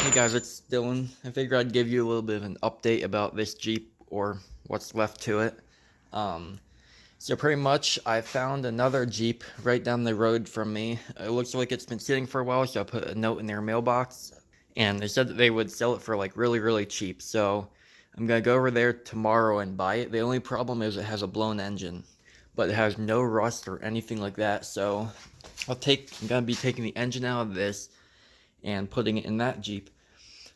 Hey guys, it's Dylan. I figured I'd give you a little bit of an update about this Jeep, or what's left to it. Um, so pretty much I found another Jeep right down the road from me. It looks like it's been sitting for a while, so I put a note in their mailbox. And they said that they would sell it for like really, really cheap. So I'm gonna go over there tomorrow and buy it. The only problem is it has a blown engine, but it has no rust or anything like that. So I'm gonna be taking the engine out of this and putting it in that Jeep,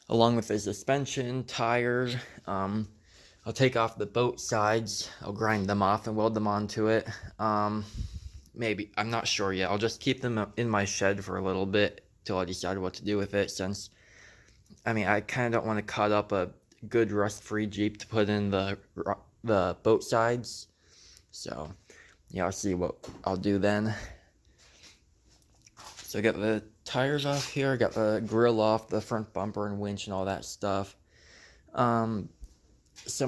along with the suspension, tires. I'll take off the boat sides. I'll grind them off and weld them onto it. Maybe, I'm not sure yet. I'll just keep them in my shed for a little bit till I decide what to do with it, since, I kind of don't want to cut up a good rust-free Jeep to put in the boat sides. So, yeah, I'll see what I'll do then. So I got the tires off here, I got the grill off, the front bumper and winch and all that stuff. Some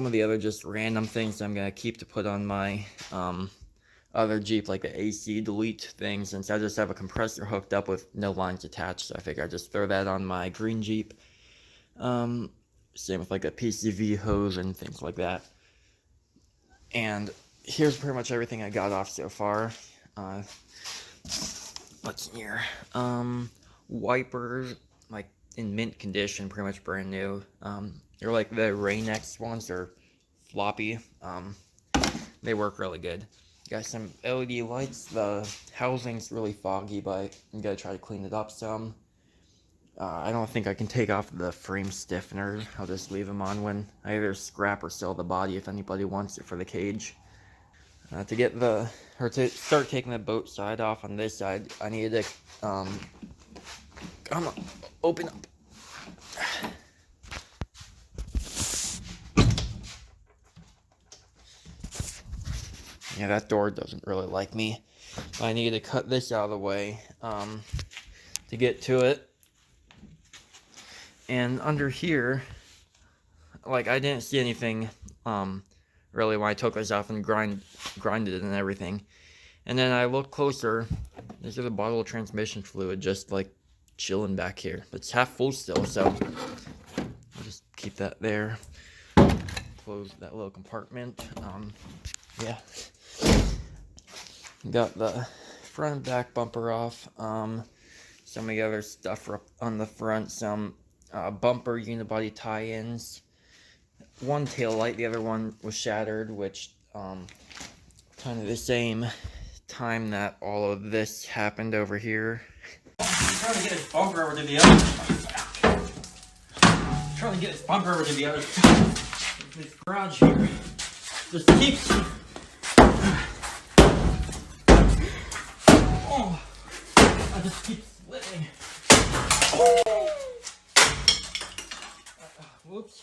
of the other just random things I'm going to keep to put on my other Jeep, like the AC delete thing, since I just have a compressor hooked up with no lines attached, so I figure I'd just throw that on my green Jeep. Same with like a PCV hose and things like that. And here's pretty much everything I got off so far. What's in here? Wipers, like in mint condition, pretty much brand new. They're like the Rain-X ones. They're floppy. They work really good. Got some LED lights. The housing's really foggy, but I'm gonna try to clean it up some. I don't think I can take off the frame stiffeners. I'll just leave them on when I either scrap or sell the body if anybody wants it for the cage. To start taking the boat side off on this side, I needed to, come on, open up. Yeah, that door doesn't really like me. I needed to cut this out of the way, to get to it. And under here, like, I didn't see anything, really when I took this off and grinded it and everything. And then I looked closer. There's a bottle of transmission fluid just like chilling back here. It's half full still, so I'll just keep that there. Close that little compartment. Yeah. Got the front and back bumper off. Some of the other stuff on the front. Some bumper unibody tie-ins. One tail light, the other one was shattered, which kind of the same time that all of this happened over here. I'm trying to get his bumper over to the other. Trying to get his bumper over to the other. This garage here just keeps. Oh, I just keep slipping. Whoops.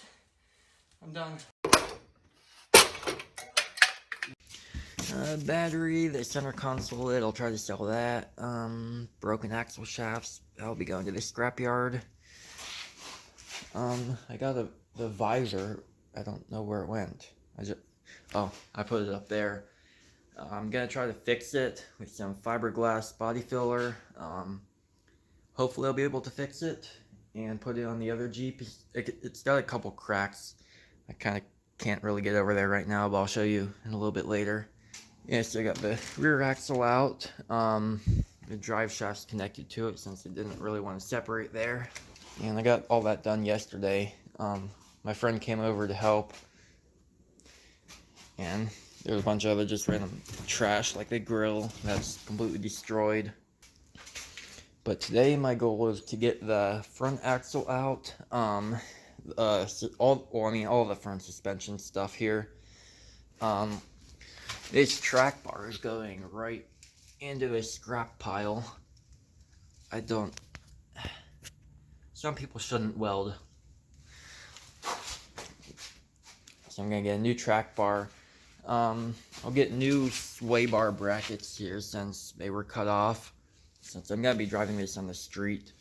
I'm done. Battery, the center console lid, I'll try to sell that. Broken axle shafts, I'll be going to the scrapyard. I got the visor, I don't know where it went. I put it up there. I'm gonna try to fix it with some fiberglass body filler. Hopefully I'll be able to fix it and put it on the other Jeep. It's got a couple cracks. I kind of can't really get over there right now, but I'll show you in a little bit later. Yeah, so I got the rear axle out. The drive shaft's connected to it since it didn't really want to separate there. And I got all that done yesterday. My friend came over to help. And there's a bunch of other just random trash, like the grill that's completely destroyed. But today my goal is to get the front axle out. All the front suspension stuff here. This track bar is going right into a scrap pile. Some people shouldn't weld. So I'm gonna get a new track bar. I'll get new sway bar brackets here since they were cut off. Since I'm gonna be driving this on the street.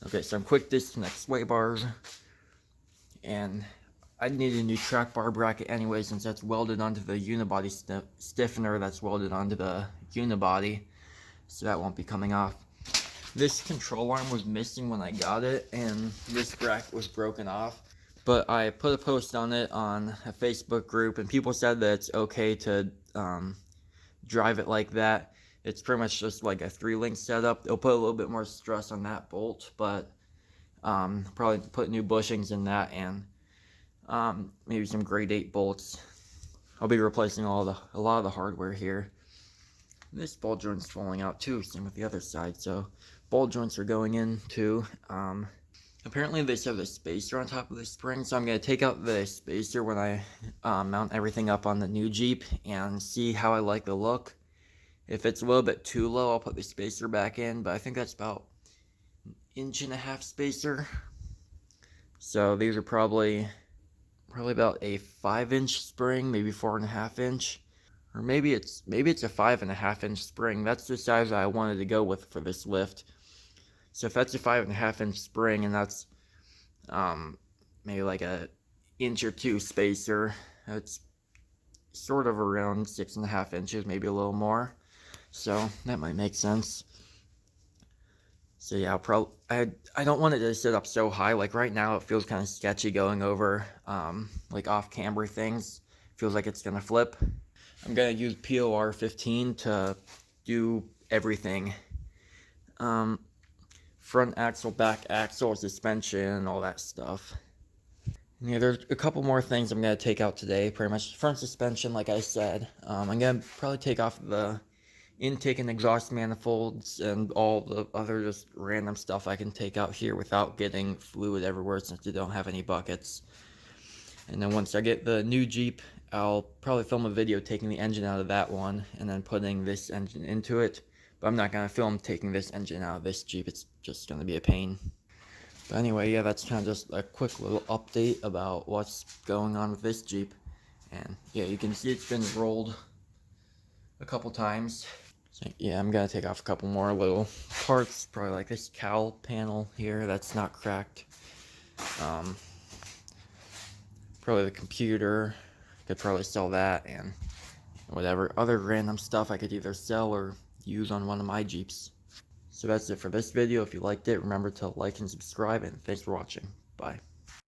Okay, some quick disconnect sway bars. And I need a new track bar bracket anyway, since that's welded onto the unibody stiffener that's welded onto the unibody. So that won't be coming off. This control arm was missing when I got it, and this bracket was broken off. But I put a post on it on a Facebook group, and people said that it's okay to drive it like that. It's pretty much just like a 3-link setup. It'll put a little bit more stress on that bolt, but probably put new bushings in that, and maybe some grade 8 bolts. I'll be replacing a lot of the hardware here. This ball joint's falling out too, same with the other side, so ball joints are going in too. Apparently they have a spacer on top of the spring, so I'm going to take out the spacer when I mount everything up on the new Jeep and see how I like the look. If it's a little bit too low, I'll put the spacer back in, but I think that's about 1.5 inch spacer. So these are probably about a 5-inch spring, maybe 4.5 inch. Or maybe it's a 5.5 inch spring. That's the size I wanted to go with for this lift. So if that's a 5.5 inch spring, and that's maybe like a 1 inch or 2 spacer, that's sort of around 6.5 inches, maybe a little more. So that might make sense. So yeah, I don't want it to sit up so high. Like right now, it feels kind of sketchy going over like off-camber things. Feels like it's gonna flip. I'm gonna use POR 15 to do everything. Front axle, back axle, suspension, all that stuff. And yeah, there's a couple more things I'm gonna take out today. Pretty much front suspension, like I said. I'm gonna probably take off the intake and exhaust manifolds and all the other just random stuff I can take out here without getting fluid everywhere, since they don't have any buckets. And then once I get the new Jeep, I'll probably film a video taking the engine out of that one and then putting this engine into it. But I'm not going to film taking this engine out of this Jeep. It's just going to be a pain. But anyway, yeah, that's kind of just a quick little update about what's going on with this Jeep. And yeah, you can see it's been rolled a couple times. So yeah, I'm going to take off a couple more little parts. Probably like this cowl panel here that's not cracked. Probably the computer. Could probably sell that, and whatever other random stuff I could either sell or use on one of my Jeeps. So that's it for this video. If you liked it, remember to like and subscribe, and thanks for watching. Bye.